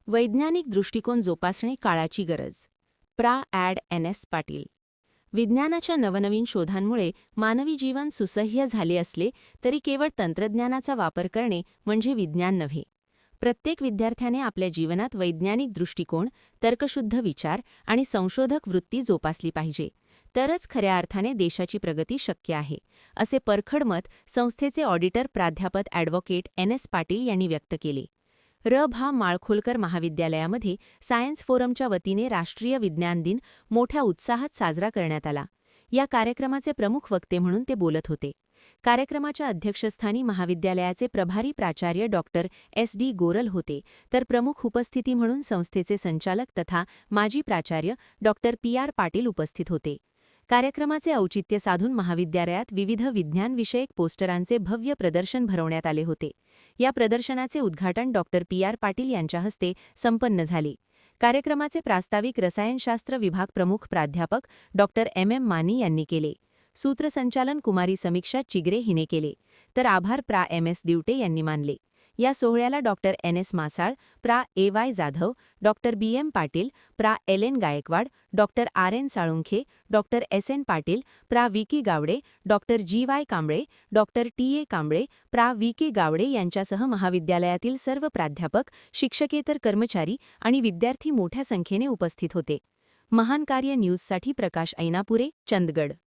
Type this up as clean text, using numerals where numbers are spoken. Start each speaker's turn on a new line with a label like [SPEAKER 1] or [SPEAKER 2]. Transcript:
[SPEAKER 1] वैज्ञानिक दृष्टिकोन जोपासणे काळाची गरज. प्रा. ॲड. एन. एस. पाटील. विज्ञानाच्या नवनवीन शोधांमुळे मानवी जीवन सुसह्य झाले असले तरी केवळ तंत्रज्ञानाचा वापर करणे म्हणजे विज्ञान नव्हे. प्रत्येक विद्यार्थ्याने आपल्या जीवनात वैज्ञानिक दृष्टिकोन, तर्कशुद्ध विचार आणि संशोधक वृत्ती जोपासली पाहिजे. तरच खऱ्या अर्थाने देशाची प्रगती शक्य आहे, असे परखड मत संस्थेचे ऑडिटर प्राध्यापक ॲडव्होकेट एन. एस. पाटील यांनी व्यक्त केले. भा. माळखोलकर महाविद्यालयामध्ये सायन्स फोरमच्या वतीने राष्ट्रीय विज्ञान दिन मोठ्या उत्साहात साजरा करण्यात आला. या कार्यक्रमाचे प्रमुख वक्ते म्हणून ते बोलत होते. कार्यक्रमाच्या अध्यक्षस्थानी महाविद्यालयाचे प्रभारी प्राचार्य डॉक्टर S.D. गोरल होते, तर प्रमुख उपस्थिती म्हणून संस्थेचे संचालक तथा माजी प्राचार्य डॉक्टर P.R. पाटील उपस्थित होते. कार्यक्रमाचे औचित्य साधून महाविद्यालयात विविध विज्ञानविषयक पोस्टरांचे भव्य प्रदर्शन भरवण्यात आले होते. या प्रदर्शनाचे उद्घाटन डॉक्टर P.R. पाटील यांच्या हस्ते संपन्न झाले. कार्यक्रमाचे प्रास्ताविक रसायनशास्त्र विभाग प्रमुख प्राध्यापक डॉक्टर M. मानी यांनी केले. सूत्रसंचालन कुमारी समीक्षा चिगरे हिने केले, तर आभार प्रा. M.S. दिवटे यांनी मानले. या सोहळ्याला डॉक्टर N.S. मासाळ, प्रा. A.Y. Jadhav, doctor B.M. Patil, प्रा. L.N. Gaikwad, doctor R.N. Salunkhe, doctor S.N. Patil, प्रा. V.K. Gawade, doctor G.Y. Kamble, doctor T.A. Kamble, प्रा. V.K. गावडे यांच्यासह महाविद्यालयातील सर्व प्राध्यापक, शिक्षकेतर कर्मचारी आणि विद्यार्थी मोठ्या संख्येने उपस्थित होते. महान कार्य न्यूजसाठी प्रकाश ऐनापुरे, चंदगड.